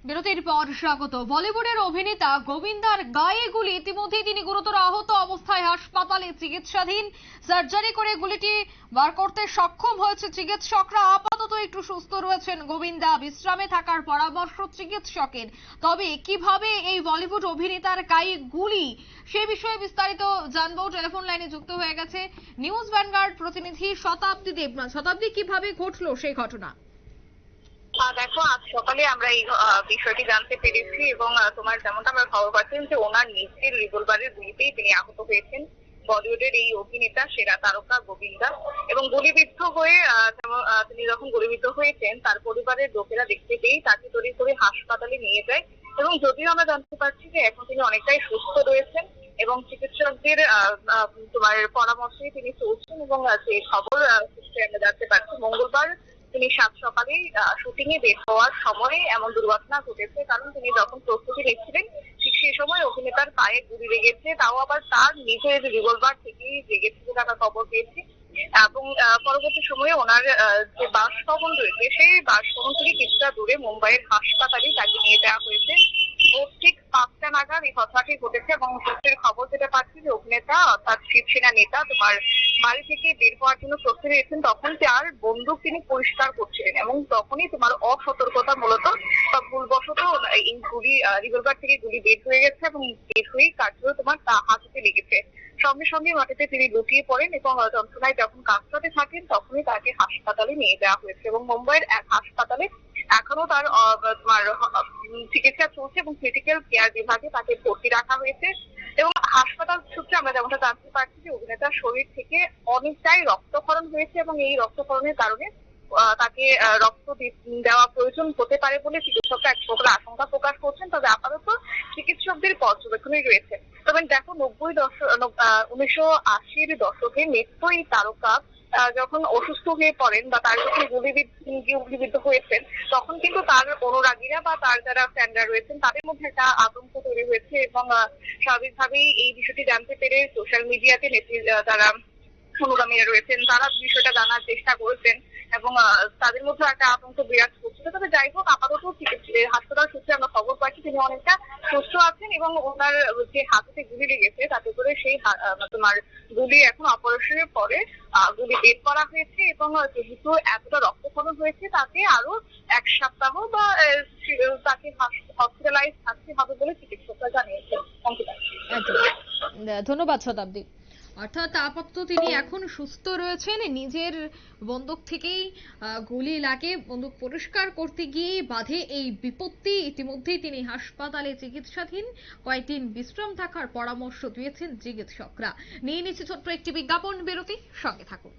বিরতির পর স্বাগত। বলিউডের অভিনেতা গোবিন্দার গায়ে গুলি, ইতিমধ্যেই তিনি গুরুতর আহত অবস্থায় হাসপাতালে চিকিৎসাধীন। সার্জারি করে গুলিটি বার করতে সক্ষম হয়েছে চিকিৎসকরা। আপাতত একটু সুস্থ রয়েছেন গোবিন্দা, বিশ্রামে থাকার পরামর্শ চিকিৎসকের। তবে কিভাবে এই বলিউড অভিনেতার গায়ে গুলি, সে বিষয়ে বিস্তারিত জানবো। টেলিফোন লাইনে যুক্ত হয়ে গেছে নিউজ ভ্যানগার্ড প্রতিনিধি শতাব্দী দেবনাথ। শতাব্দী, কিভাবে ঘটলো সেই ঘটনা? দেখো, আজ সকালে আমরা এই বিষয়টি জানতে পেরেছি এবং তোমার যেমনটা আমরা খবর পাচ্ছেন যে ওনার নিজের রিভলভারের গুলিতেই তিনি আহত হয়েছেন। বলিউডের এই অভিনেতা, সেরা তারকা গোবিন্দা, এবং গুলিবিদ্ধ হয়ে তিনি যখন গুলিবিদ্ধ হয়েছেন তার পরিবারের লোকেরা দেখতে পেয়েই তাকে তড়ি করে হাসপাতালে নিয়ে যায়। এবং যদিও আমরা জানতে পারছি যে এখন তিনি অনেকটাই সুস্থ রয়েছেন এবং চিকিৎসকদের তোমার পরামর্শেই তিনি চলছেন। এবং যে খবর সূত্রে আমরা জানতে পারছি, মঙ্গলবার তিনি সাত সকালেই শুটিং এ বের হওয়ার সময় এমন দুর্ঘটনা ঘটেছে। কারণ তিনি যখন প্রস্তুতি নিচ্ছিলেন ঠিক সেই সময় অভিনেতার পায়ে গুলি লেগেছে, তাও আবার তার নিজের রিভলভার থেকেই লেগেছে বলে আমরা খবর পেয়েছি। এবং পরবর্তী সময়ে ওনার যে বাসভবন রয়েছে সেই বাসভবন থেকে কিছুটা দূরে মুম্বাইয়ের হাসপাতালে তাকে নিয়ে যাওয়া হয়েছে। ঠিক 5টা নাগাদ এই ঘটনাটি ঘটেছে এবং সূত্রের খবর যেটা পাচ্ছি যে অভিনেতা অর্থাৎ শিবসেনা নেতা তোমার বাড়ি থেকে বের হওয়ার জন্য প্রস্তুতি নিয়েছেন, তখন তার বন্দুক তিনি পরিষ্কার করছিলেন এবং তখনই তোমার অসতর্কতা মূলত বা ভুলবশত এই গুলি রিভলভার থেকে গুলি বের হয়ে গেছে এবং বের হয়েই কার্যত তোমার হাতে লেগেছে। সঙ্গে সঙ্গে মাটিতে তিনি লুটিয়ে পড়েন এবং যন্ত্রণায় যখন কাঁপতে থাকেন তখনই তাকে হাসপাতালে নিয়ে যাওয়া হয়েছে এবং মুম্বাইয়ের এক হাসপাতালে এখনো তার তোমার চিকিৎসা চলছে এবং ক্রিটিক্যাল কেয়ার বিভাগে তাকে ভর্তি রাখা হয়েছে। এবং হাসপাতাল সূত্রে আমরা যেমনটা জানতে পারছি যে অভিনেতার শরীর থেকে অনেকটাই রক্তক্ষরণ হয়েছে এবং এই রক্তক্ষরণের কারণে তাকে রক্ত দেওয়া প্রয়োজন হতে পারে বলে চিকিৎসকরা এক প্রকার আশঙ্কা প্রকাশ করছেন। তবে আপাতত চিকিৎসকদের পর্যবেক্ষণে রয়েছে। তবে দেখো, 1980-র দশকে নৃত্য এই তারকা যখন অসুস্থ হয়ে পড়েন বা তার যখন গুলিবিদ্ধ হয়েছেন, তখন কিন্তু তার অনুরাগীরা বা তার যারা ফ্যানরা রয়েছেন তাদের মধ্যে একটা আতঙ্ক তৈরি হয়েছে এবং স্বাভাবিকভাবেই এই বিষয়টি জানতে পেরে সোশ্যাল মিডিয়াতে যারা অনুগামীরা রয়েছেন তারা বিষয়টা জানার চেষ্টা করেছেন এবং তাদের মধ্যে একটা আতঙ্ক বিরাজ করছিল। তবে যাই হোক, আপাতত হাসপাতাল সূত্রে আমরা খবর পাচ্ছি তিনি অনেকটা সুস্থ আছেন এবং ওনার যে হাতে গুলি লেগেছে তাতে করে সেই তোমার গুলি এখন অপারেশনের পরে গুলি বের করা হয়েছে এবং যেহেতু এতটা রক্তক্ষরণ হয়েছে তাতে আরো 1 সপ্তাহ বা তাকে হসপিটালাইজ থাকতে হবে বলে চিকিৎসকরা জানিয়েছেন। ধন্যবাদ শতাব্দী। অর্থাৎ আপাতত তিনি এখন সুস্থ রয়েছেন। নিজের বন্দুক থেকেই গুলি লাগে, বন্দুক পরিষ্কার করতে গিয়ে বাধে এই বিপত্তি। ইতিমধ্যেই তিনি হাসপাতালে চিকিৎসাধীন, কয়েকদিন বিশ্রাম থাকার পরামর্শ দিয়েছেন চিকিৎসকরা। নিয়ে নিচ্ছে ছোট্ট একটি বিজ্ঞাপন বিরতি, সঙ্গে থাকুন।